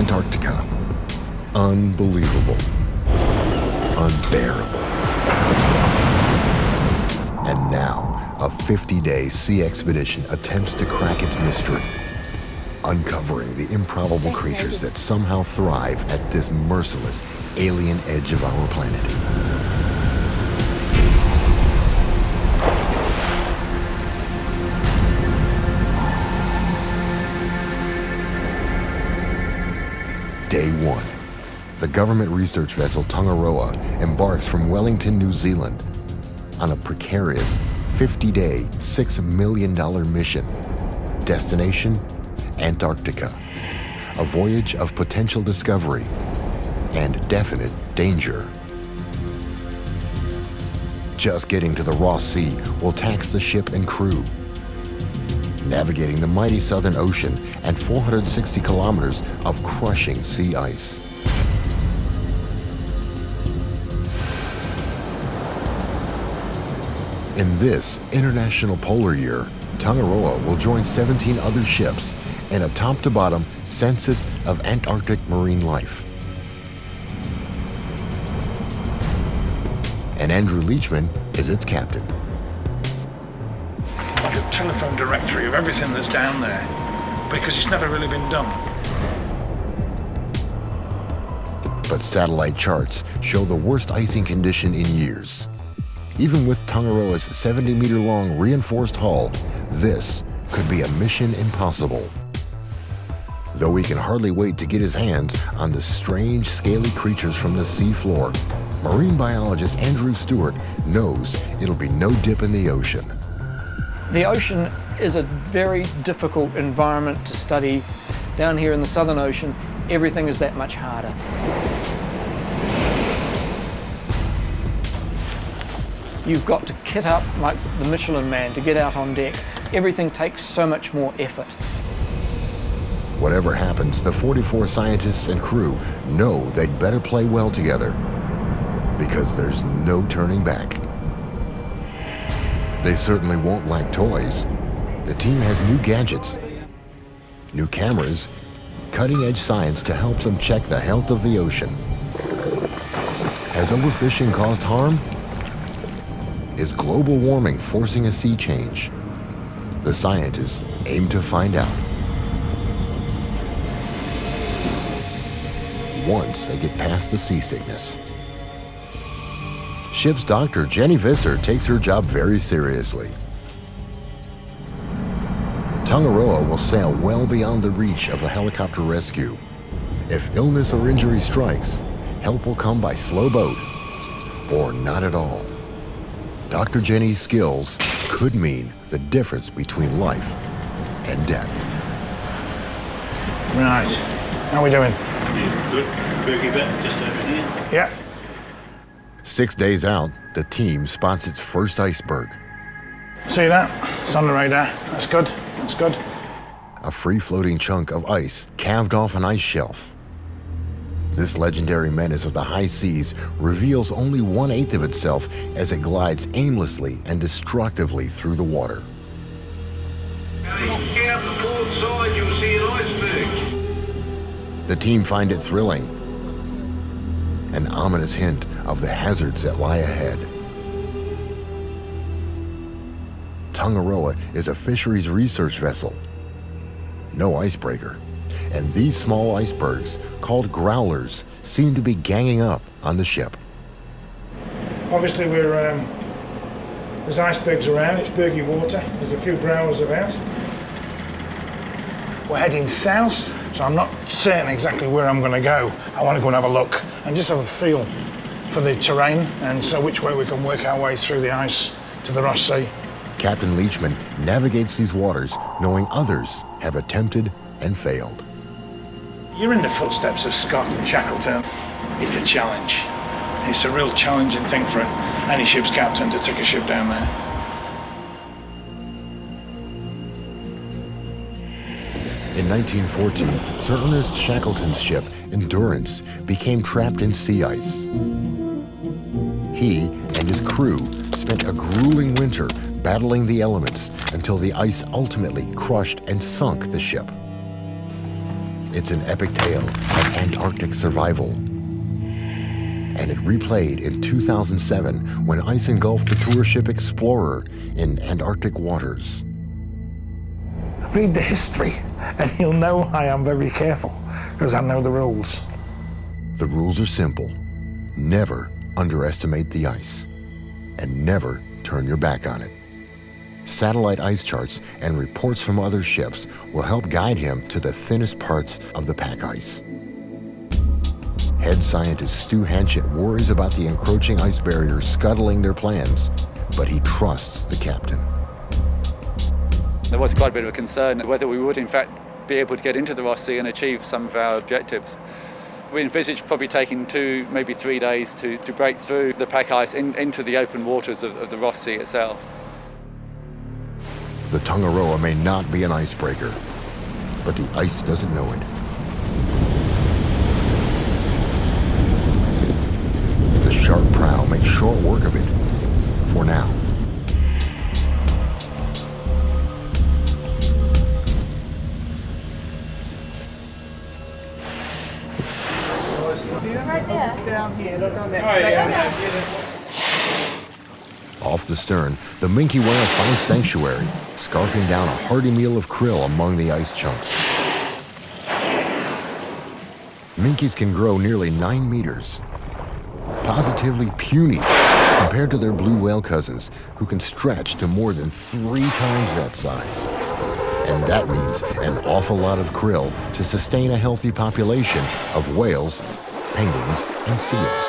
Antarctica. Unbelievable. Unbearable. And now, a 50-day sea expedition attempts to crack its mystery, uncovering the improbable creatures that somehow thrive at this merciless alien edge of our planet. Day 1. The government research vessel Tongaroa embarks from Wellington, New Zealand on a precarious 50-day, $6 million mission. Destination, Antarctica. A voyage of potential discovery and definite danger. Just getting to the Ross Sea will tax the ship and crew. Navigating the mighty Southern Ocean and 460 kilometers of crushing sea ice. In this International Polar Year, Tongaroa will join 17 other ships in a top-to-bottom census of Antarctic marine life. And Andrew Leachman is its captain. Like a telephone directory of everything that's down there, because it's never really been done. But satellite charts show the worst icing condition in years. Even with Tongaroa's 70-meter-long reinforced hull, this could be a mission impossible. Though we can hardly wait to get his hands on the strange, scaly creatures from the sea floor, marine biologist Andrew Stewart knows it'll be no dip in the ocean. The ocean is a very difficult environment to study. Down here in the Southern Ocean, everything is that much harder. You've got to kit up like the Michelin Man to get out on deck. Everything takes so much more effort. Whatever happens, the 44 scientists and crew know they'd better play well together, because there's no turning back. They certainly won't lack toys. The team has new gadgets, new cameras, cutting-edge science to help them check the health of the ocean. Has overfishing caused harm? Is global warming forcing a sea change? The scientists aim to find out. Once they get past the seasickness. Ship's doctor, Jenny Visser, takes her job very seriously. Tongaroa will sail well beyond the reach of a helicopter rescue. If illness or injury strikes, help will come by slow boat or not at all. Dr. Jenny's skills could mean the difference between life and death. Right, how are we doing? Yeah, good. Boogie bit just over here. Yeah. 6 days out, the team spots its first iceberg. See that? It's on the radar. That's good. That's good. A free-floating chunk of ice calved off an ice shelf. This legendary menace of the high seas reveals only 1/8 of itself as it glides aimlessly and destructively through the water. Look out the port side, you'll see an iceberg. The team find it thrilling, an ominous hint of the hazards that lie ahead. Tongaroa is a fisheries research vessel, no icebreaker. And these small icebergs, called growlers, seem to be ganging up on the ship. Obviously there's icebergs around, it's bergy water, there's a few growlers about. We're heading south, so I'm not certain exactly where I'm going to go. I want to go and have a look and just have a feel for the terrain and so which way we can work our way through the ice to the Ross Sea. Captain Leachman navigates these waters knowing others have attempted and failed. You're in the footsteps of Scott and Shackleton. It's a challenge. It's a real challenging thing for any ship's captain to take a ship down there. In 1914, Sir Ernest Shackleton's ship, Endurance, became trapped in sea ice. He and his crew spent a grueling winter battling the elements until the ice ultimately crushed and sunk the ship. It's an epic tale of Antarctic survival. And it replayed in 2007 when ice engulfed the tour ship Explorer in Antarctic waters. Read the history and you'll know why I'm very careful, because I know the rules. The rules are simple. Never underestimate the ice, and never turn your back on it. Satellite ice charts and reports from other ships will help guide him to the thinnest parts of the pack ice. Head scientist Stu Hanchett worries about the encroaching ice barrier scuttling their plans, but he trusts the captain. There was quite a bit of a concern whether we would in fact be able to get into the Ross Sea and achieve some of our objectives. We envisaged probably taking 2, maybe 3 days to break through the pack ice into the open waters of the Ross Sea itself. The Tongaroa may not be an icebreaker, but the ice doesn't know it. The sharp prow makes short work of it, for now. Right there. Down here, look on that. Off the stern, the minke whale finds sanctuary, scarfing down a hearty meal of krill among the ice chunks. Minkies can grow nearly 9 meters. Positively puny compared to their blue whale cousins, who can stretch to more than 3 times that size. And that means an awful lot of krill to sustain a healthy population of whales, penguins, and seals.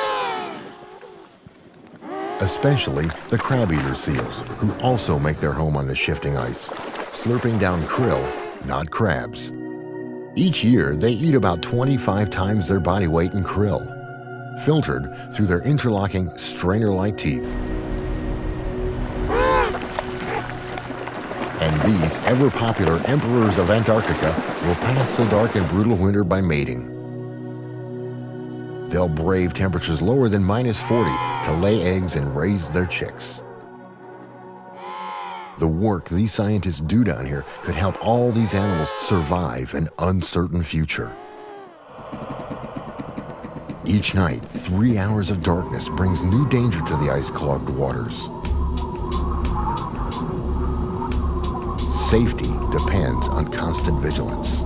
Especially the crab-eater seals, who also make their home on the shifting ice, slurping down krill, not crabs. Each year, they eat about 25 times their body weight in krill, filtered through their interlocking strainer-like teeth. And these ever-popular emperors of Antarctica will pass the dark and brutal winter by mating. They'll brave temperatures lower than -40 to lay eggs and raise their chicks. The work these scientists do down here could help all these animals survive an uncertain future. Each night, 3 hours of darkness brings new danger to the ice-clogged waters. Safety depends on constant vigilance.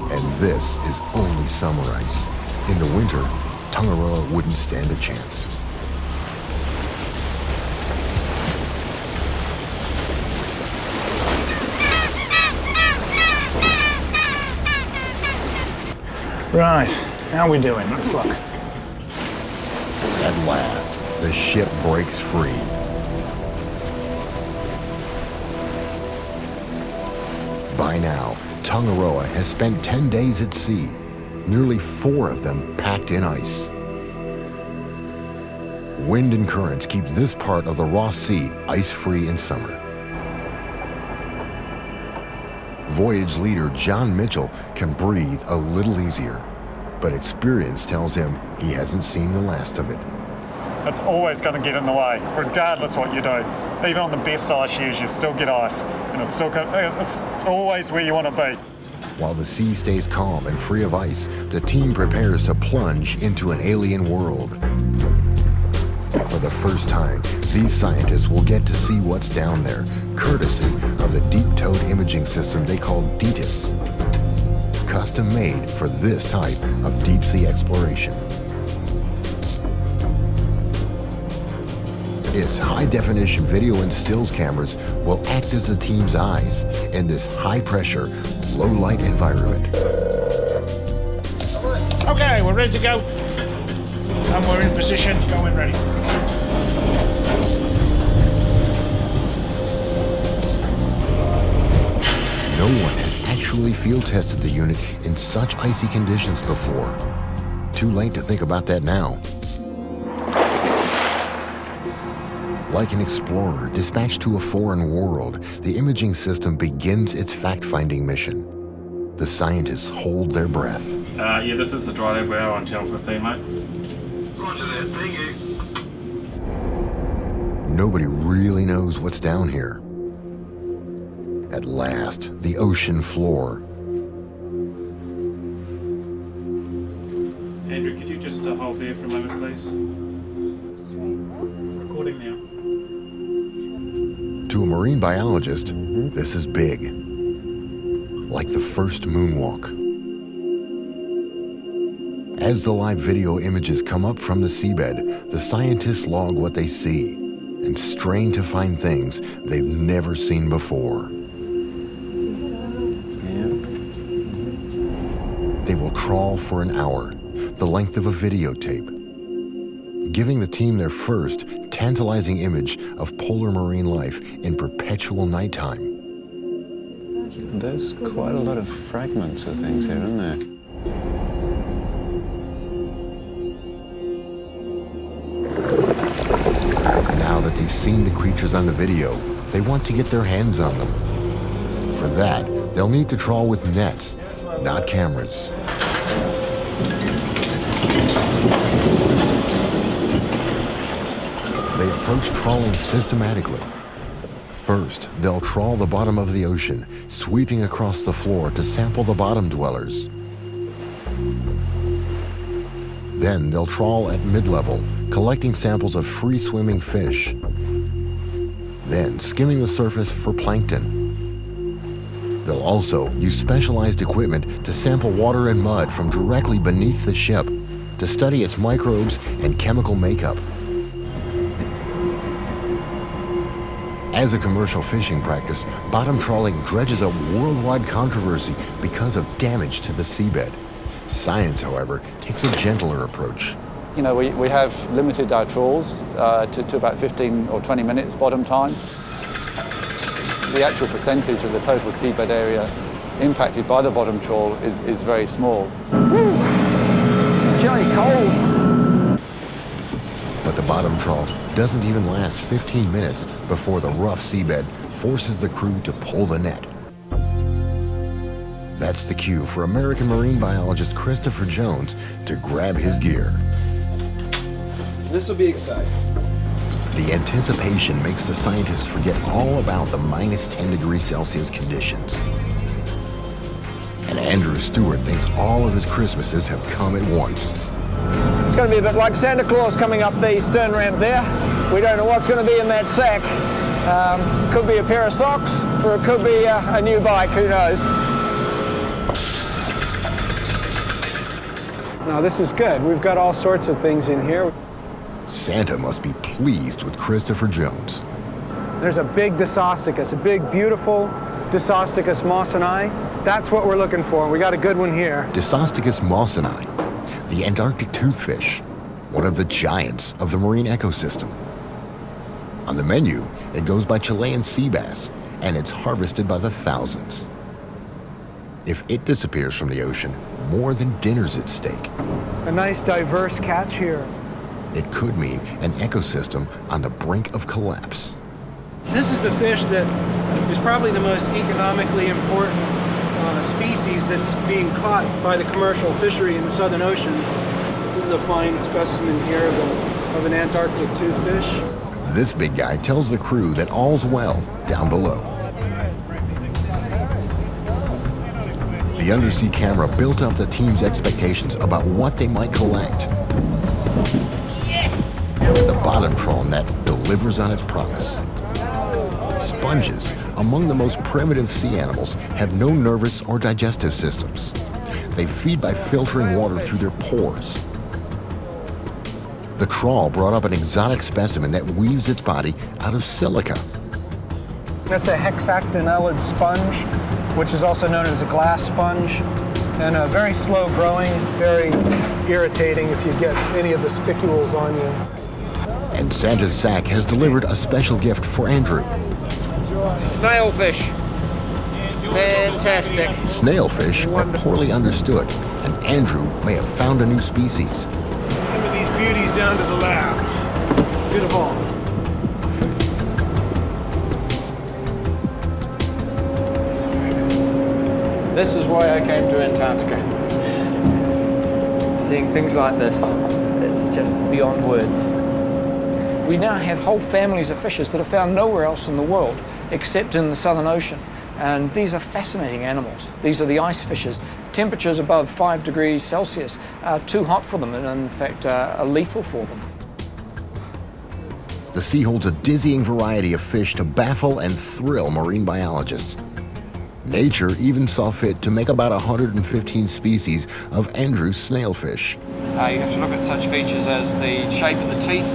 And this is only summer ice. In the winter, Tongaroa wouldn't stand a chance. Right, how are we doing? Let's look. At last, the ship breaks free. By now, Tongaroa has spent 10 days at sea, nearly 4 of them packed in ice. Wind and currents keep this part of the Ross Sea ice-free in summer. Voyage leader John Mitchell can breathe a little easier, but experience tells him he hasn't seen the last of it. It's always going to get in the way, regardless what you do. Even on the best ice years, you still get ice, and it's always where you want to be. While the sea stays calm and free of ice, the team prepares to plunge into an alien world. For the first time, these scientists will get to see what's down there, courtesy of the deep-towed imaging system they call DETIS, custom-made for this type of deep-sea exploration. Its high-definition video and stills cameras will act as the team's eyes in this high-pressure, low-light environment. Okay, we're ready to go. And we're in position, going ready. No one has actually field-tested the unit in such icy conditions before. Too late to think about that now. Like an explorer dispatched to a foreign world, the imaging system begins its fact-finding mission. The scientists hold their breath. Yeah, this is the dry lab. We're on channel 15, mate. Roger that, thank you. Nobody really knows what's down here. At last, the ocean floor. Andrew, could you just hold there for a moment, please? Recording now. To a marine biologist, this is big. Like the first moonwalk. As the live video images come up from the seabed, the scientists log what they see and strain to find things they've never seen before. They will trawl for an hour, the length of a videotape, giving the team their first tantalizing image of polar marine life in perpetual nighttime. There's quite a lot of fragments of things here, isn't there? Now that they've seen the creatures on the video, they want to get their hands on them. For that, they'll need to trawl with nets, not cameras. They approach trawling systematically. First, they'll trawl the bottom of the ocean, sweeping across the floor to sample the bottom dwellers. Then they'll trawl at mid-level, collecting samples of free-swimming fish. Then skimming the surface for plankton. They'll also use specialized equipment to sample water and mud from directly beneath the ship to study its microbes and chemical makeup. As a commercial fishing practice, bottom trawling dredges up worldwide controversy because of damage to the seabed. Science, however, takes a gentler approach. You know, we have limited our trawls to about 15 or 20 minutes bottom time. The actual percentage of the total seabed area impacted by the bottom trawl is very small. It's chilly cold. But the bottom trawl doesn't even last 15 minutes before the rough seabed forces the crew to pull the net. That's the cue for American marine biologist Christopher Jones to grab his gear. This will be exciting. The anticipation makes the scientists forget all about the minus 10 degrees Celsius conditions. And Andrew Stewart thinks all of his Christmases have come at once. It's going to be a bit like Santa Claus coming up the stern ramp there. We don't know what's going to be in that sack. Could be a pair of socks, or it could be a new bike, who knows. Now this is good. We've got all sorts of things in here. Santa must be pleased with Christopher Jones. There's a big Disosticus, a big, beautiful Disosticus mawsoni. That's what we're looking for. We got a good one here. Disosticus mawsoni, the Antarctic toothfish, one of the giants of the marine ecosystem. On the menu, it goes by Chilean sea bass, and it's harvested by the thousands. If it disappears from the ocean, more than dinner's at stake. A nice diverse catch here. It could mean an ecosystem on the brink of collapse. This is the fish that is probably the most economically important species that's being caught by the commercial fishery in the Southern Ocean. This is a fine specimen here of an Antarctic toothfish. This big guy tells the crew that all's well down below. The undersea camera built up the team's expectations about what they might collect. Yes! The bottom trawl net delivers on its promise. Sponges, among the most primitive sea animals, have no nervous or digestive systems. They feed by filtering water through their pores. The trawl brought up an exotic specimen that weaves its body out of silica. That's a hexactinellid sponge, which is also known as a glass sponge, and a very slow growing, very irritating if you get any of the spicules on you. And Santa's sack has delivered a special gift for Andrew. Snailfish. Fantastic. Snailfish are poorly understood, and Andrew may have found a new species. Some of these beauties down to the lab. It's good of all. This is why I came to Antarctica. Seeing things like this, it's just beyond words. We now have whole families of fishes that are found nowhere else in the world except in the Southern Ocean. And these are fascinating animals. These are the ice fishes. Temperatures above 5 degrees Celsius are too hot for them and in fact are lethal for them. The sea holds a dizzying variety of fish to baffle and thrill marine biologists. Nature even saw fit to make about 115 species of Andrew's snailfish. You have to look at such features as the shape of the teeth,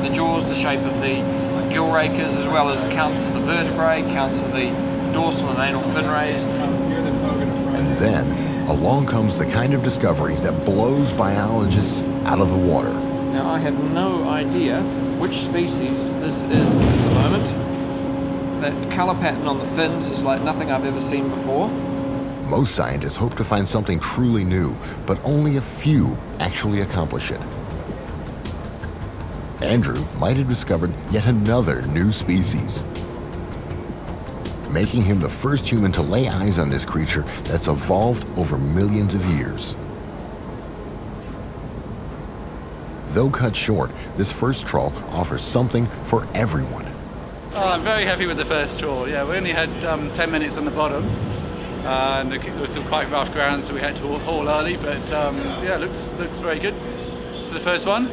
the jaws, the shape of the gill rakers, as well as counts of the vertebrae, counts of the dorsal and anal fin rays. And then along comes the kind of discovery that blows biologists out of the water. Now, I have no idea which species this is at the moment. That colour pattern on the fins is like nothing I've ever seen before. Most scientists hope to find something truly new, but only a few actually accomplish it. Andrew might have discovered yet another new species, making him the first human to lay eyes on this creature that's evolved over millions of years. Though cut short, this first trawl offers something for everyone. Oh, I'm very happy with the first trawl. Yeah, we only had 10 minutes on the bottom. And there was some quite rough ground, so we had to haul early, but yeah, looks very good for the first one.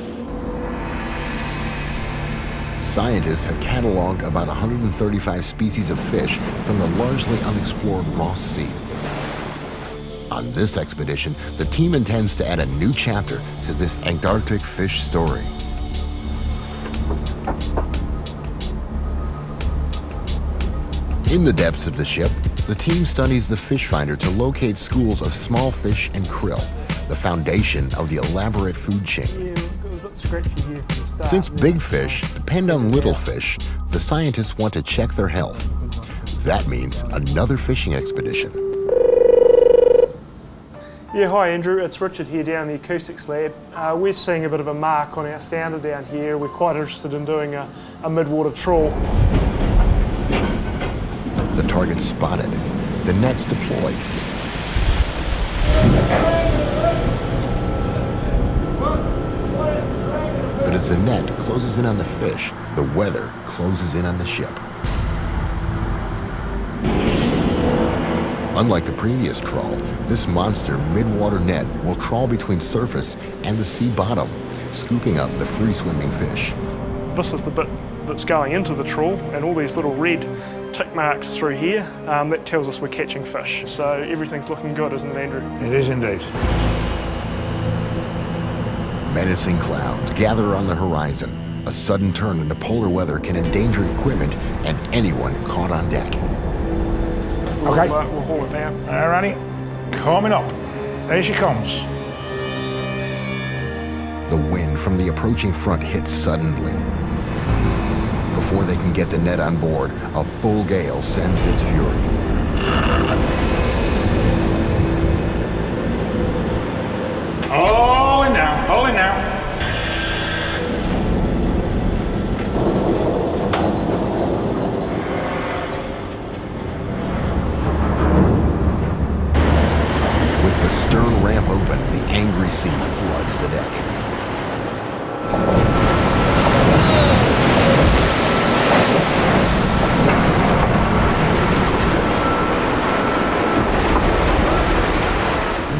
Scientists have cataloged about 135 species of fish from the largely unexplored Ross Sea. On this expedition, the team intends to add a new chapter to this Antarctic fish story. In the depths of the ship, the team studies the fish finder to locate schools of small fish and krill, the foundation of the elaborate food chain. Since big fish depend on little fish, the scientists want to check their health. That means another fishing expedition. Yeah, hi Andrew, it's Richard here down in the acoustics lab. We're seeing a bit of a mark on our sounder down here. We're quite interested in doing a mid-water trawl. The target's spotted, the net's deployed. But as the net closes in on the fish, the weather closes in on the ship. Unlike the previous trawl, this monster mid-water net will trawl between surface and the sea bottom, scooping up the free-swimming fish. This is the bit that's going into the trawl, and all these little red tick marks through here, that tells us we're catching fish. So everything's looking good, isn't it, Andrew? It is indeed. Menacing clouds gather on the horizon. A sudden turn into polar weather can endanger equipment and anyone caught on deck. Okay. We'll haul it down. Alrighty, coming up. There she comes. The wind from the approaching front hits suddenly. Before they can get the net on board, a full gale sends its fury. Hold it now, hold it now. With the stern ramp open, the angry sea floods the deck.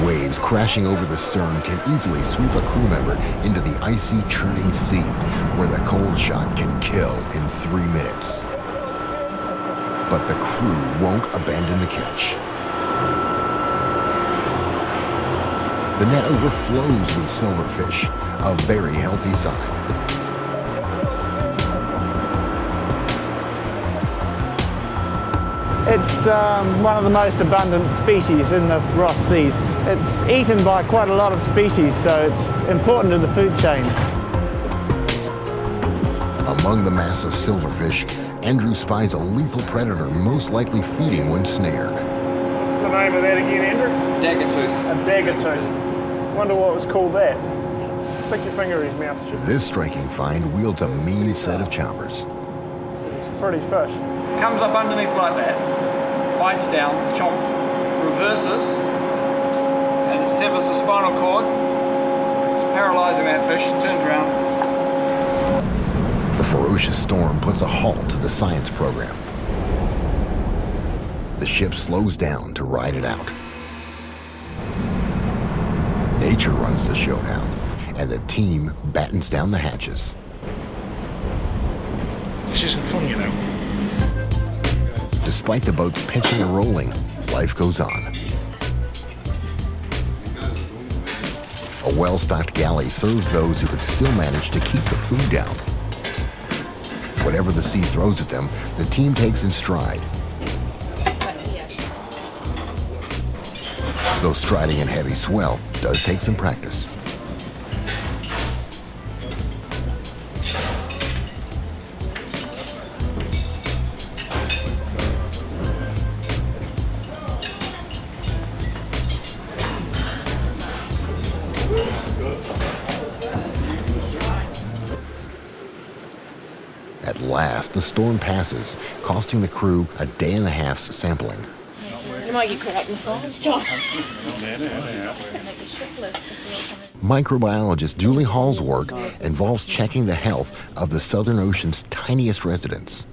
Waves crashing over the stern can easily sweep a crew member into the icy, churning sea, where the cold shot can kill in 3 minutes. But the crew won't abandon the catch. The net overflows with silverfish, a very healthy sign. It's one of the most abundant species in the Ross Sea. It's eaten by quite a lot of species, so it's important to the food chain. Among the mass of silverfish, Andrew spies a lethal predator most likely feeding when snared. What's the name of that again, Andrew? Daggertooth. A daggertooth. Wonder what was called that. Stick your finger in his mouth, Jim. This striking find wields a mean set of choppers. It's a pretty fish. Comes up underneath like that, bites down, chomp, reverses, and it severs the spinal cord. It's paralysing that fish, turns around. The ferocious storm puts a halt to the science program. The ship slows down to ride it out. Nature runs the show now, and the team battens down the hatches. This isn't fun, you know. Despite the boats pitching and rolling, life goes on. A well-stocked galley serves those who could still manage to keep the food down. Whatever the sea throws at them, the team takes in stride. Though striding in heavy swell does take some practice. At last, the storm passes, costing the crew a day and a half's sampling. You might get caught up in science, John. Microbiologist Julie Hall's work involves checking the health of the Southern Ocean's tiniest residents.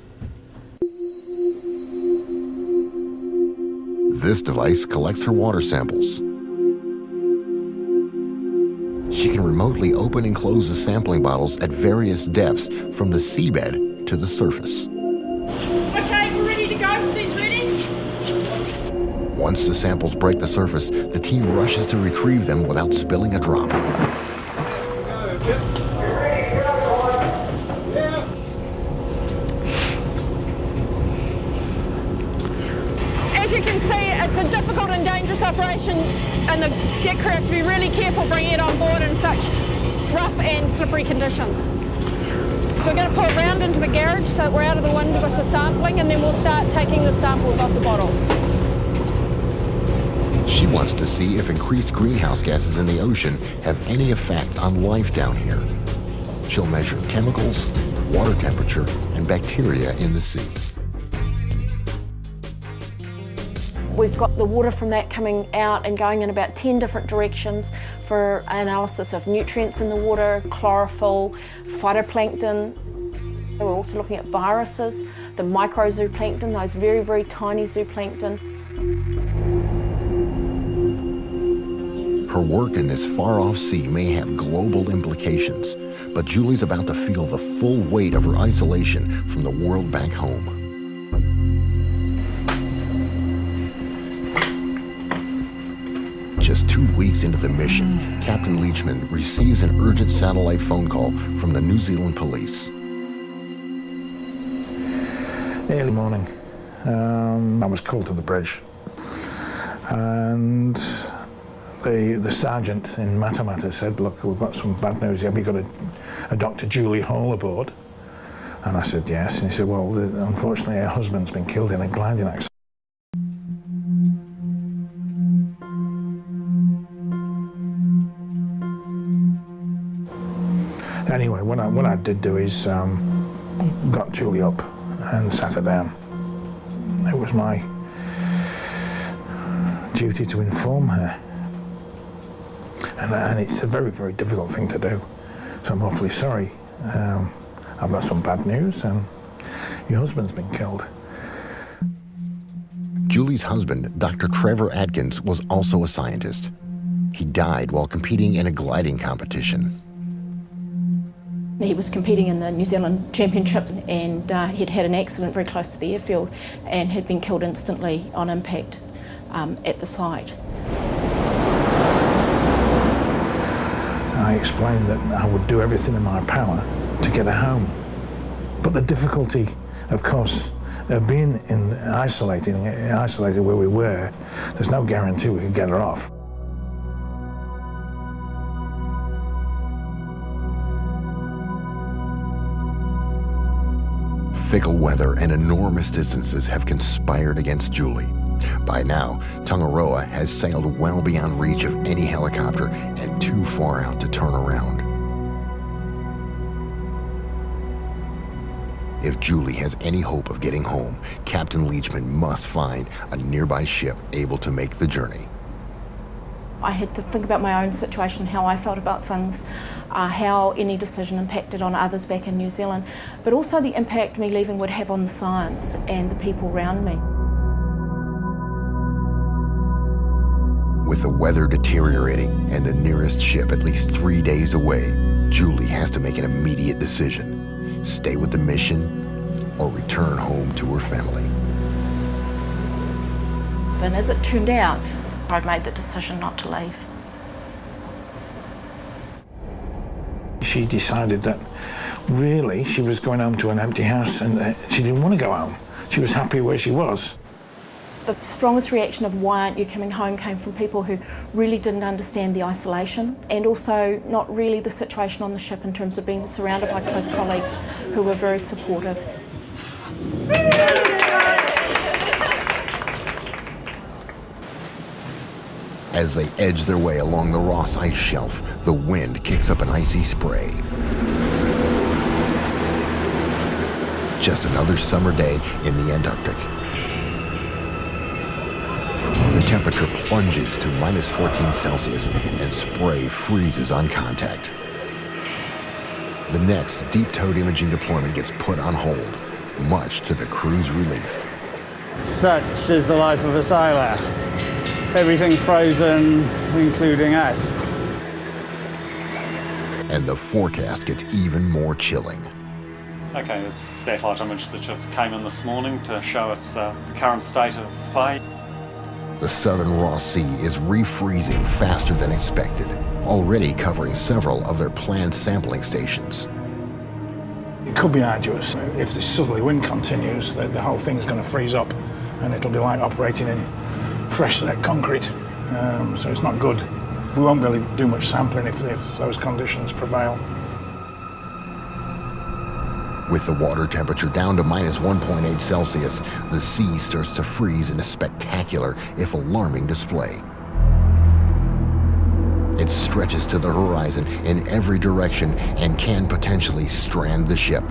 This device collects her water samples. She can remotely open and close the sampling bottles at various depths from the seabed to the surface. Okay, we're ready to go. Steve's ready. Once the samples break the surface, the team rushes to retrieve them without spilling a drop. As you can see, it's a difficult and dangerous operation, and the deck crew have to be really careful bringing it on board in such rough and slippery conditions. So we're going to pull it round into the garage so that we're out of the wind with the sampling, and then we'll start taking the samples off the bottles. She wants to see if increased greenhouse gases in the ocean have any effect on life down here. She'll measure chemicals, water temperature, and bacteria in the sea. We've got the water from that coming out and going in about 10 different directions for analysis of nutrients in the water, chlorophyll, phytoplankton. We're also looking at viruses, the microzooplankton, those very, very tiny zooplankton. Her work in this far-off sea may have global implications, but Julie's about to feel the full weight of her isolation from the world back home. Just 2 weeks into the mission, Captain Leachman receives an urgent satellite phone call from the New Zealand police. Early morning, I was called to the bridge, and the sergeant in Matamata said, "Look, we've got some bad news. Have you got a Dr. Julie Hall aboard?" And I said, "Yes." And he said, "Well, unfortunately, her husband's been killed in a gliding accident." Anyway, what I did do is got Julie up and sat her down. It was my duty to inform her. And it's a very, very difficult thing to do. So I'm awfully sorry. I've got some bad news, and your husband's been killed. Julie's husband, Dr. Trevor Atkins, was also a scientist. He died while competing in a gliding competition. He was competing in the New Zealand Championships, and he'd had an accident very close to the airfield and had been killed instantly on impact at the site. I explained that I would do everything in my power to get her home. But the difficulty, of course, of being isolated where we were, there's no guarantee we could get her off. Fickle weather and enormous distances have conspired against Julie. By now, Tongaroa has sailed well beyond reach of any helicopter and too far out to turn around. If Julie has any hope of getting home, Captain Leachman must find a nearby ship able to make the journey. I had to think about my own situation, how I felt about things, how any decision impacted on others back in New Zealand, but also the impact me leaving would have on the science and the people around me. With the weather deteriorating and the nearest ship at least 3 days away, Julie has to make an immediate decision: stay with the mission or return home to her family. And as it turned out, I'd made the decision not to leave. She decided that really she was going home to an empty house, and she didn't want to go home. She was happy where she was. The strongest reaction of why aren't you coming home came from people who really didn't understand the isolation, and also not really the situation on the ship in terms of being surrounded by close colleagues who were very supportive. As they edge their way along the Ross Ice Shelf, the wind kicks up an icy spray. Just another summer day in the Antarctic. The temperature plunges to -14 Celsius and spray freezes on contact. The next deep-towed imaging deployment gets put on hold, much to the crew's relief. Such is the life of a sailor. Everything's frozen, including us. And the forecast gets even more chilling. Okay, this satellite image that just came in this morning to show us the current state of play. The southern Ross Sea is refreezing faster than expected, already covering several of their planned sampling stations. It could be arduous. If this southerly wind continues, the whole thing is going to freeze up, and it'll be like operating in fresh set concrete, so it's not good. We won't really do much sampling if those conditions prevail. With the water temperature down to -1.8 Celsius, the sea starts to freeze in a spectacular, if alarming, display. It stretches to the horizon in every direction and can potentially strand the ship.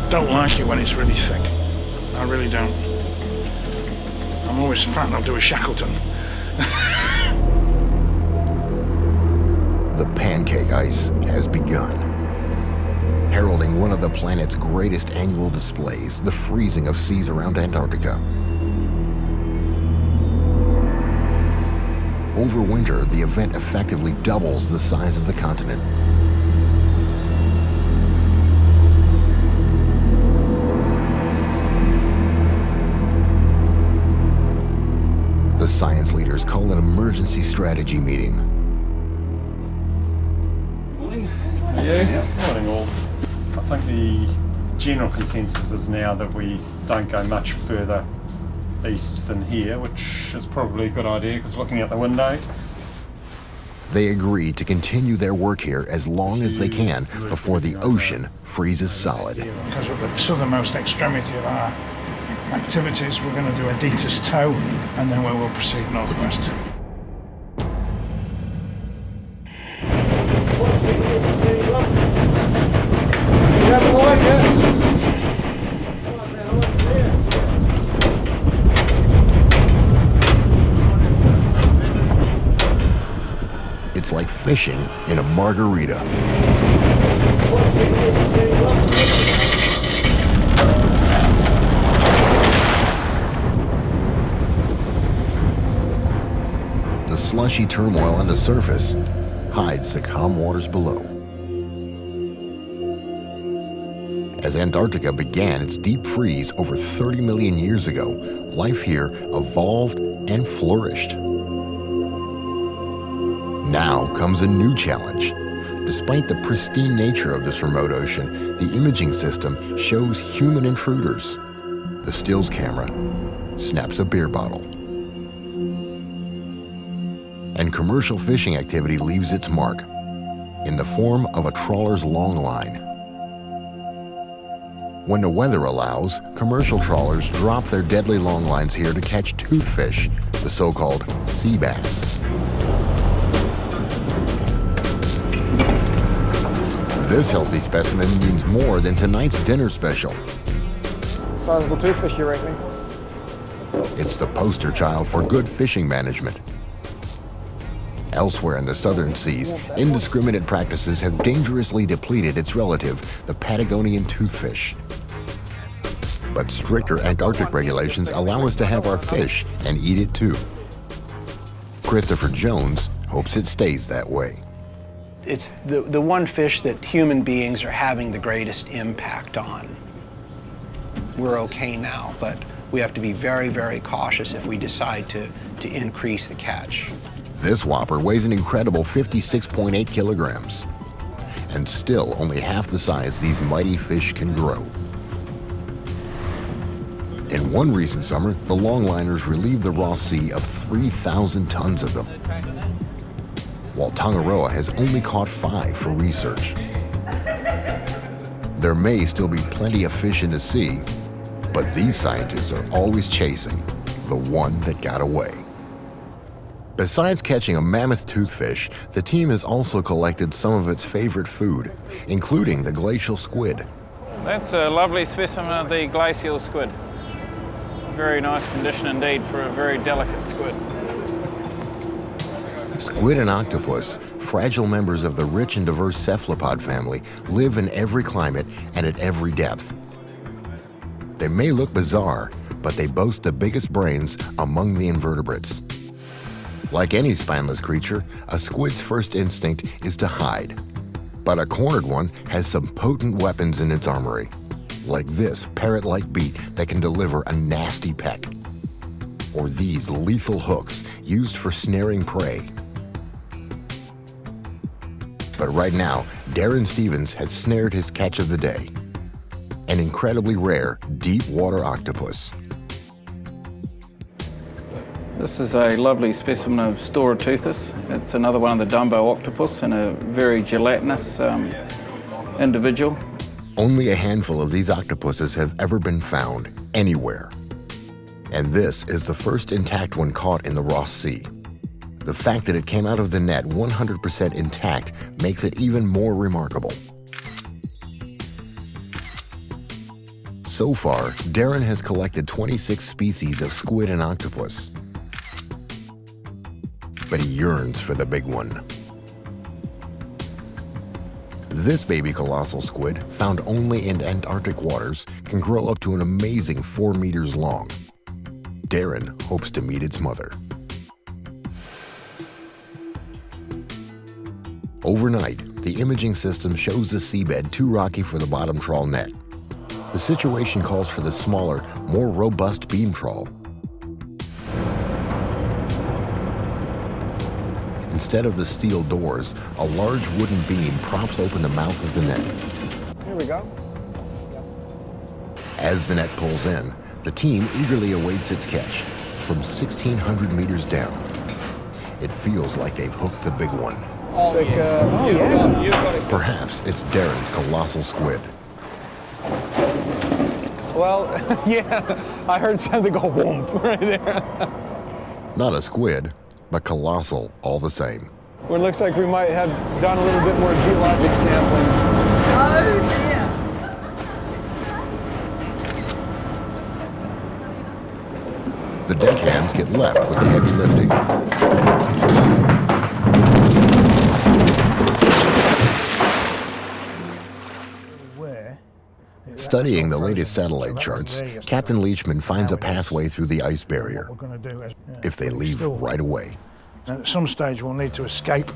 Don't like it when it's really thick. I really don't. I'm always frightened I'll do a Shackleton. The pancake ice has begun, heralding one of the planet's greatest annual displays, the freezing of seas around Antarctica. Over winter, the event effectively doubles the size of the continent. The science leaders call an emergency strategy meeting. Morning all. I think the general consensus is now that we don't go much further east than here, which is probably a good idea because looking out the window. They agree to continue their work here as long as they can before the ocean freezes solid. Because at the southernmost extremity of our activities, we're going to do a Dieter's toe, and then we will proceed northwest. It's like fishing in a margarita. The slushy turmoil on the surface hides the calm waters below. As Antarctica began its deep freeze over 30 million years ago, life here evolved and flourished. Now comes a new challenge. Despite the pristine nature of this remote ocean, the imaging system shows human intruders. The stills camera snaps a beer bottle. And commercial fishing activity leaves its mark in the form of a trawler's long line. When the weather allows, commercial trawlers drop their deadly long lines here to catch toothfish, the so-called sea bass. This healthy specimen means more than tonight's dinner special. Sizable toothfish, you reckon? It's the poster child for good fishing management. Elsewhere in the southern seas, indiscriminate practices have dangerously depleted its relative, the Patagonian toothfish. But stricter Antarctic regulations allow us to have our fish and eat it too. Christopher Jones hopes it stays that way. It's the one fish that human beings are having the greatest impact on. We're okay now, but we have to be very, very cautious if we decide to increase the catch. This whopper weighs an incredible 56.8 kilograms, and still only half the size these mighty fish can grow. In one recent summer, the longliners relieved the Ross Sea of 3,000 tons of them, while Tongaroa has only caught 5 for research. There may still be plenty of fish in the sea, but these scientists are always chasing the one that got away. Besides catching a mammoth toothfish, the team has also collected some of its favorite food, including the glacial squid. That's a lovely specimen of the glacial squid. Very nice condition indeed for a very delicate squid. Squid and octopus, fragile members of the rich and diverse cephalopod family, live in every climate and at every depth. They may look bizarre, but they boast the biggest brains among the invertebrates. Like any spineless creature, a squid's first instinct is to hide. But a cornered one has some potent weapons in its armory, like this parrot-like beak that can deliver a nasty peck, or these lethal hooks used for snaring prey. But right now, Darren Stevens has snared his catch of the day, an incredibly rare deep water octopus. This is a lovely specimen of Staurateuthis. It's another one of the Dumbo octopus and a very gelatinous individual. Only a handful of these octopuses have ever been found anywhere. And this is the first intact one caught in the Ross Sea. The fact that it came out of the net 100% intact makes it even more remarkable. So far, Darren has collected 26 species of squid and octopus. But he yearns for the big one. This baby colossal squid, found only in Antarctic waters, can grow up to an amazing 4 meters long. Darren hopes to meet its mother. Overnight, the imaging system shows the seabed too rocky for the bottom trawl net. The situation calls for the smaller, more robust beam trawl. Instead of the steel doors, a large wooden beam props open the mouth of the net. Here we go. As the net pulls in, the team eagerly awaits its catch from 1,600 meters down. It feels like they've hooked the big one. Oh, yeah. Perhaps it's Darren's colossal squid. Well, yeah, I heard something go whoomp right there. Not a squid, but colossal all the same. Well, it looks like we might have done a little bit more geologic sampling. Oh dear. The deckhands get left with the heavy lifting. Studying the latest satellite charts, Captain Leachman finds a pathway through the ice barrier, if they leave right away. At some stage we'll need to escape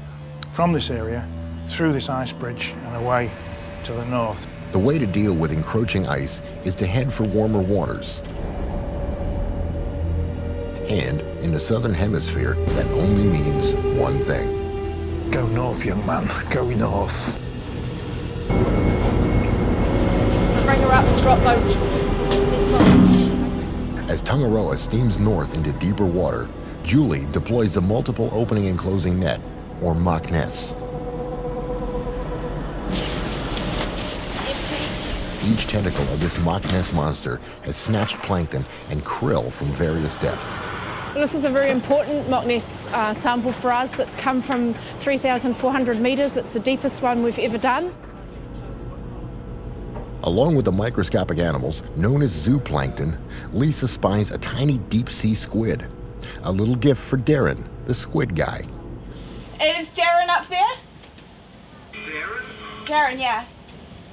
from this area, through this ice bridge and away to the north. The way to deal with encroaching ice is to head for warmer waters. And in the southern hemisphere, that only means one thing. Go north, young man, go north. Bring her up and drop those. As Tongaroa steams north into deeper water, Julie deploys the multiple opening and closing net, or mock nets. Each tentacle of this mock nest monster has snatched plankton and krill from various depths. This is a very important mock nest sample for us. It's come from 3,400 metres. It's the deepest one we've ever done. Along with the microscopic animals known as zooplankton, Lisa spies a tiny deep-sea squid. A little gift for Darren, the squid guy. Is Darren up there? Darren? Darren, yeah.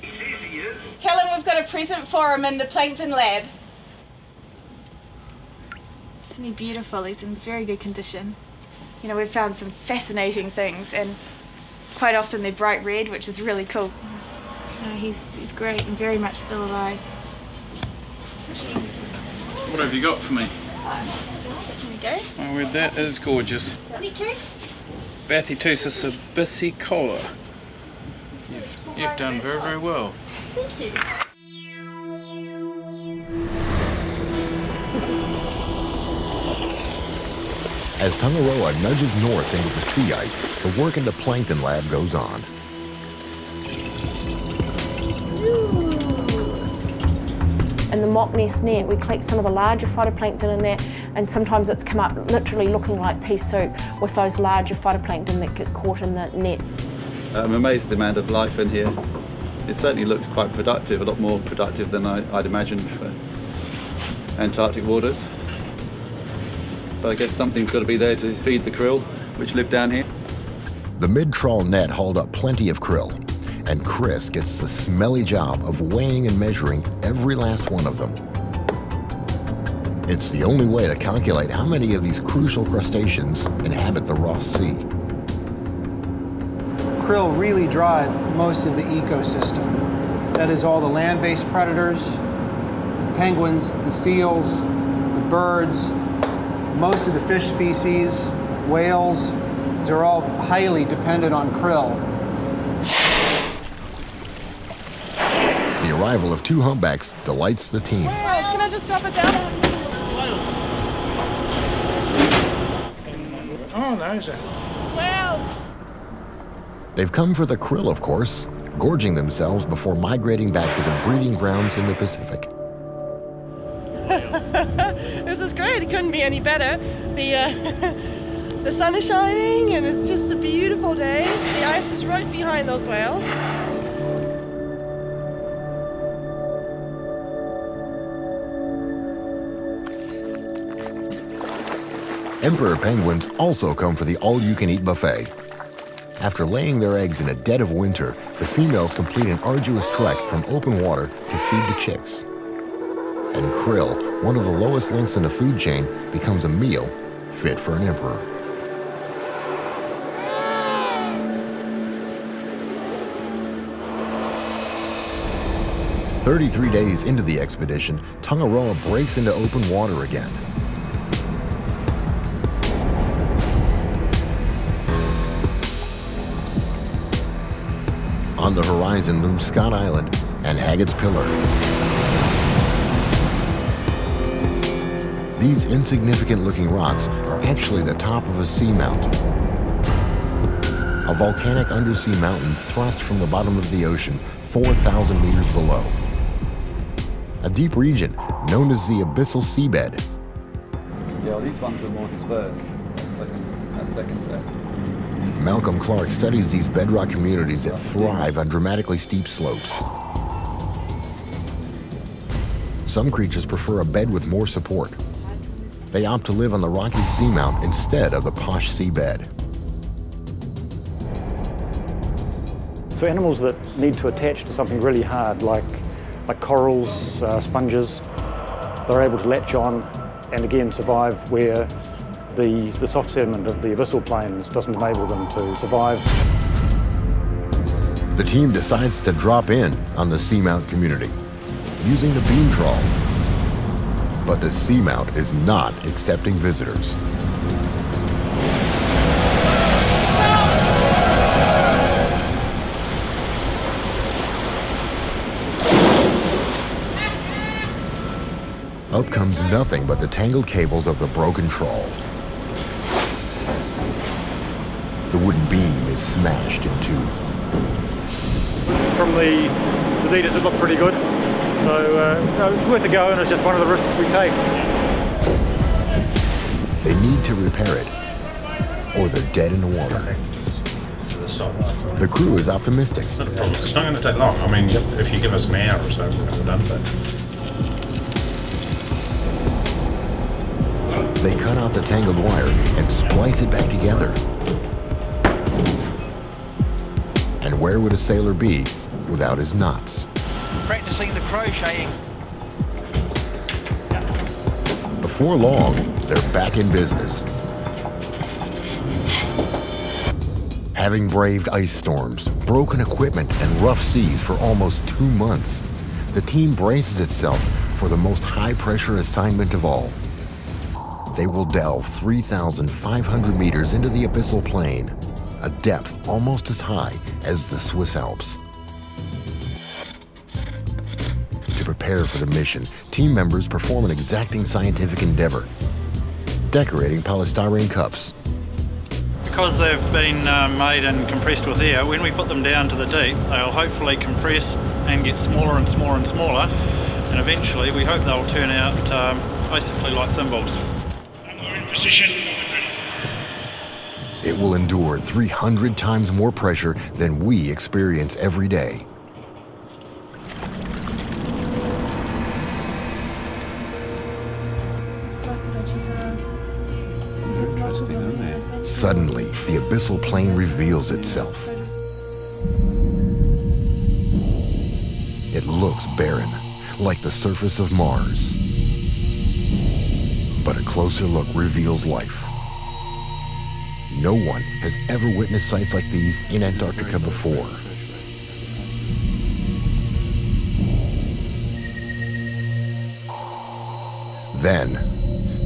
He says he is. Tell him we've got a present for him in the plankton lab. definitely beautiful. He's in very good condition. You know, we've found some fascinating things, and quite often they're bright red, which is really cool. No, he's great and very much still alive. What have you got for me? Here we go. Oh, well, that is gorgeous. Thank you. Bathytusis abyssecola. You've done very, very well. Thank you. As Tangaroa nudges north into the sea ice, the work in the plankton lab goes on. In the mock nest net, we collect some of the larger phytoplankton in there, and sometimes it's come up literally looking like pea soup with those larger phytoplankton that get caught in the net. I'm amazed at the amount of life in here. It certainly looks quite productive, a lot more productive than I'd imagined for Antarctic waters. But I guess something's got to be there to feed the krill, which live down here. The mid-trawl net hauled up plenty of krill, and Chris gets the smelly job of weighing and measuring every last one of them. It's the only way to calculate how many of these crucial crustaceans inhabit the Ross Sea. Krill really drive most of the ecosystem. That is all the land-based predators, the penguins, the seals, the birds, most of the fish species, whales, they're all highly dependent on krill. The arrival of two humpbacks delights the team. Whales, can I just drop it down? Oh, nice. Whales! They've come for the krill, of course, gorging themselves before migrating back to the breeding grounds in the Pacific. This is great. It couldn't be any better. The sun is shining and it's just a beautiful day. The ice is right behind those whales. Emperor penguins also come for the all-you-can-eat buffet. After laying their eggs in the dead of winter, the females complete an arduous trek from open water to feed the chicks. And krill, one of the lowest links in the food chain, becomes a meal fit for an emperor. "33 days into the expedition, Tangaroa breaks into open water again. On the horizon looms Scott Island and Haggett's Pillar. These insignificant-looking rocks are actually the top of a seamount, a volcanic undersea mountain thrust from the bottom of the ocean 4,000 meters below. A deep region known as the abyssal seabed. Yeah, well, these ones were more dispersed, that second set. Malcolm Clark studies these bedrock communities that thrive on dramatically steep slopes. Some creatures prefer a bed with more support. They opt to live on the rocky seamount instead of the posh seabed. So animals that need to attach to something really hard, like corals, sponges, they're able to latch on and again survive where the soft sediment of the abyssal plains doesn't enable them to survive. The team decides to drop in on the seamount community using the beam trawl. But the seamount is not accepting visitors. Up comes nothing but the tangled cables of the broken trawl. The wooden beam is smashed in two. From the details, it looked pretty good. So it's worth a go, and it's just one of the risks we take. They need to repair it, or they're dead in the water. The crew is optimistic. It's not a problem. It's not going to take long. I mean, if you give us an hour or so, we're done with it. They cut out the tangled wire and splice it back together. And where would a sailor be without his knots? Practicing the crocheting. Before long, they're back in business. Having braved ice storms, broken equipment, and rough seas for almost 2 months, the team braces itself for the most high-pressure assignment of all. They will delve 3,500 meters into the abyssal plain, a depth almost as high as the Swiss Alps. To prepare for the mission, team members perform an exacting scientific endeavor, decorating polystyrene cups. Because they've been made and compressed with air, when we put them down to the deep, they'll hopefully compress and get smaller and smaller and smaller, and eventually we hope they'll turn out basically like thimbles. It will endure 300 times more pressure than we experience every day. Suddenly, the abyssal plain reveals itself. It looks barren, like the surface of Mars. But a closer look reveals life. No one has ever witnessed sights like these in Antarctica before. Then,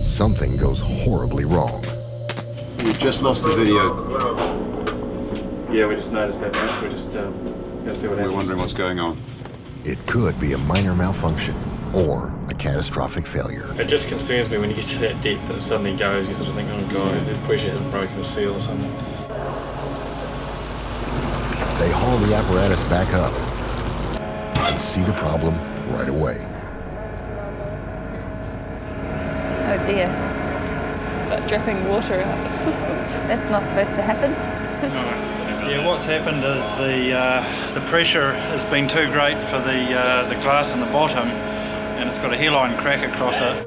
something goes horribly wrong. We've just lost the video. Yeah, we just noticed that now. We're just going to see what happens. We're wondering what's going on. It could be a minor malfunction or a catastrophic failure. It just concerns me when you get to that depth that it suddenly goes, you sort of think, oh god, the pressure hasn't broken a seal or something. They haul the apparatus back up and see the problem right away. Oh dear. But dripping water out. That's not supposed to happen. Yeah, what's happened is the pressure has been too great for the glass in the bottom, and it's got a hairline crack across it.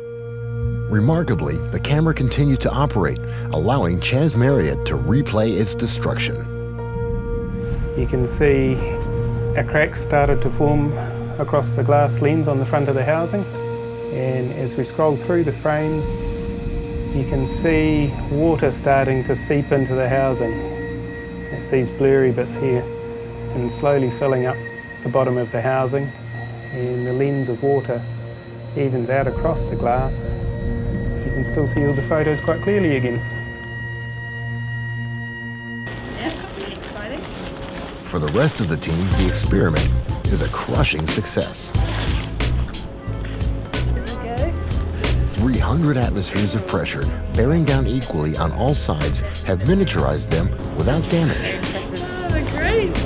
Remarkably, the camera continued to operate, allowing Chas Marriott to replay its destruction. You can see a crack started to form across the glass lens on the front of the housing, and as we scroll through the frames, you can see water starting to seep into the housing. It's these blurry bits here, and slowly filling up the bottom of the housing, and the lens of water evens out across the glass. You can still see all the photos quite clearly again. Yeah, pretty exciting. For the rest of the team, the experiment is a crushing success. 300 atmospheres of pressure, bearing down equally on all sides, have miniaturized them without damage. Oh, they're great!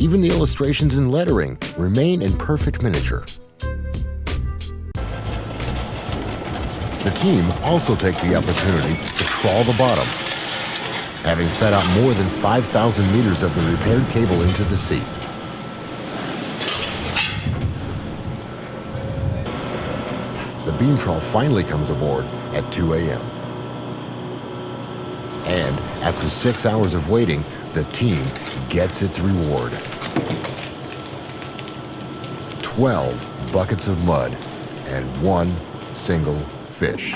Even the illustrations and lettering remain in perfect miniature. The team also take the opportunity to trawl the bottom, having fed out more than 5,000 meters of the repaired cable into the sea. The beam trawl finally comes aboard at 2 a.m. And after 6 hours of waiting, the team gets its reward. 12 buckets of mud and 1 single fish.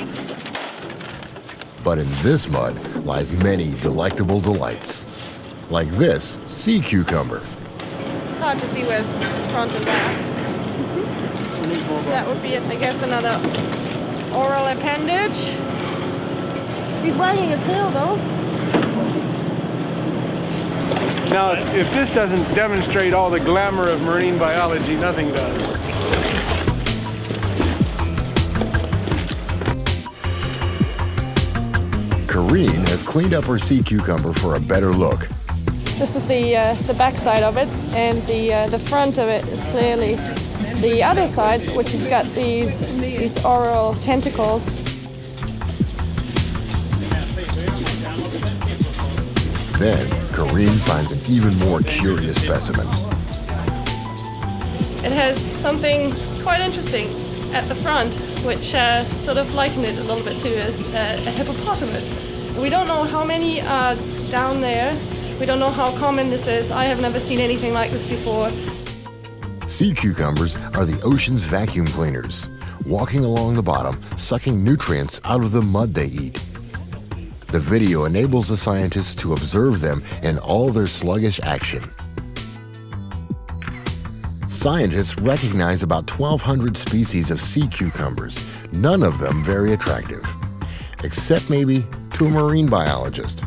But in this mud lies many delectable delights, like this sea cucumber. It's hard to see where's front and back. That would be, I guess, another oral appendage. He's wagging his tail, though. Now, if this doesn't demonstrate all the glamour of marine biology, nothing does. Karine has cleaned up her sea cucumber for a better look. This is the back side of it, and the front of it is clearly the other side, which has got these oral tentacles. Then, Karine finds an even more curious specimen. It has something quite interesting at the front, which sort of liken it a little bit to as a hippopotamus. We don't know how many are down there. We don't know how common this is. I have never seen anything like this before. Sea cucumbers are the ocean's vacuum cleaners. walking along the bottom, sucking nutrients out of the mud they eat. The video enables the scientists to observe them in all their sluggish action. Scientists recognize about 1,200 species of sea cucumbers, none of them very attractive, except maybe to a marine biologist.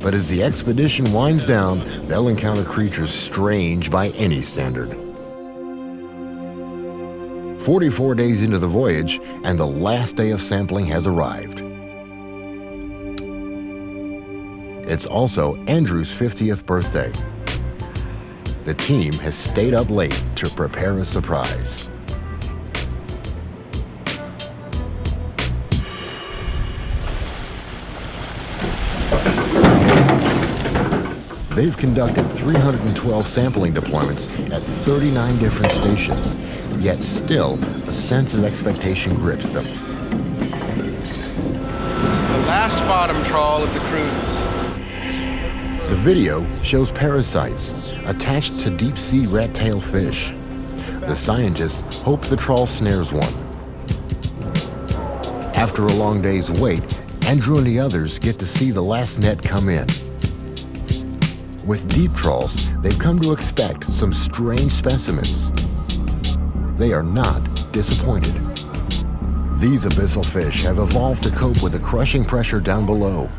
But as the expedition winds down, they'll encounter creatures strange by any standard. 44 days into the voyage, and the last day of sampling has arrived. It's also Andrew's 50th birthday. The team has stayed up late to prepare a surprise. They've conducted 312 sampling deployments at 39 different stations, yet still a sense of expectation grips them. This is the last bottom trawl of the cruise. The video shows parasites attached to deep-sea rat-tail fish. The scientists hope the trawl snares one. After a long day's wait, Andrew and the others get to see the last net come in. With deep trawls, they've come to expect some strange specimens. They are not disappointed. These abyssal fish have evolved to cope with the crushing pressure down below.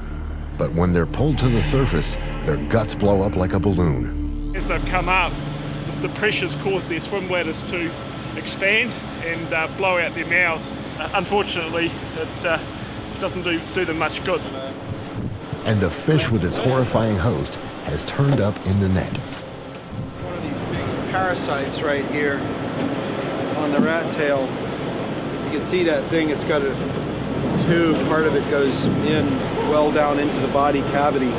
But when they're pulled to the surface, their guts blow up like a balloon. As they've come up, the pressures cause their swim bladders to expand and blow out their mouths. Unfortunately, it doesn't do them much good. And the fish with its horrifying host has turned up in the net. One of these big parasites right here on the rat tail. You can see that thing, it's got a tube, part of it goes in well down into the body cavity.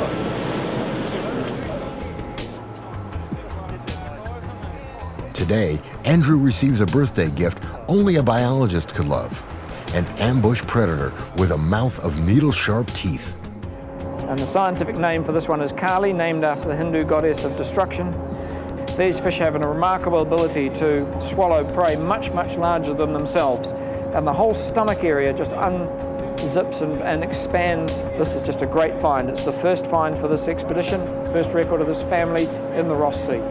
Today, Andrew receives a birthday gift only a biologist could love, an ambush predator with a mouth of needle-sharp teeth. And the scientific name for this one is Kali, named after the Hindu goddess of destruction. These fish have a remarkable ability to swallow prey much, much larger than themselves. And the whole stomach area just unzips and expands. This is just a great find. It's the first find for this expedition, first record of this family in the Ross Sea.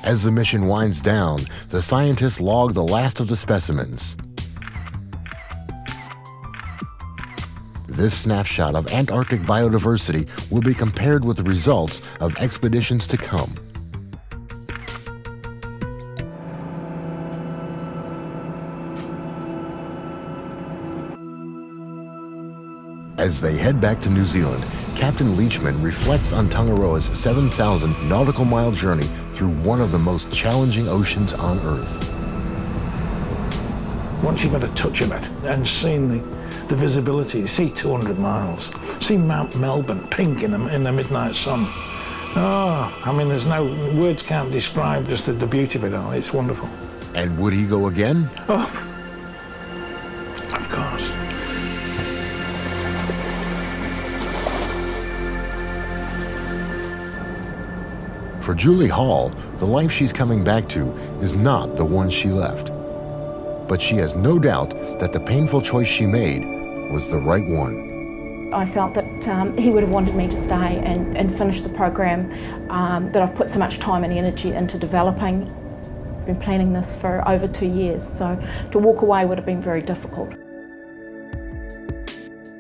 As the mission winds down, the scientists log the last of the specimens. This snapshot of Antarctic biodiversity will be compared with the results of expeditions to come. As they head back to New Zealand, Captain Leachman reflects on Tangaroa's 7,000 nautical mile journey through one of the most challenging oceans on Earth. Once you've had a touch of it and seen the visibility, you see 200 miles, see Mount Melbourne pink in the midnight sun. Oh, I mean, there's no, words can't describe just the beauty of it all. It's wonderful. And would he go again? Oh, of course. For Julie Hall, the life she's coming back to is not the one she left. But she has no doubt that the painful choice she made was the right one. I felt that he would have wanted me to stay and finish the program that I've put so much time and energy into developing. I've been planning this for over 2 years, so to walk away would have been very difficult.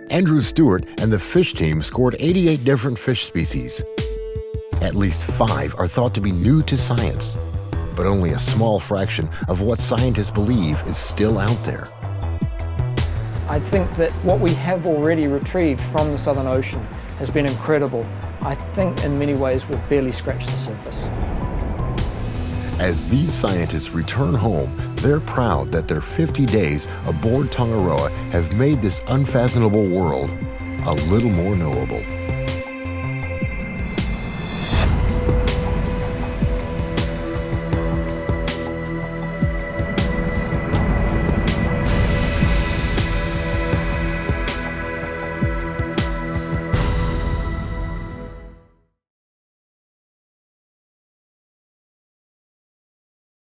Andrew Stewart and the fish team scored 88 different fish species. At least 5 are thought to be new to science, but only a small fraction of what scientists believe is still out there. I think that what we have already retrieved from the Southern Ocean has been incredible. I think in many ways we've barely scratched the surface. As these scientists return home, they're proud that their 50 days aboard Tangaroa have made this unfathomable world a little more knowable.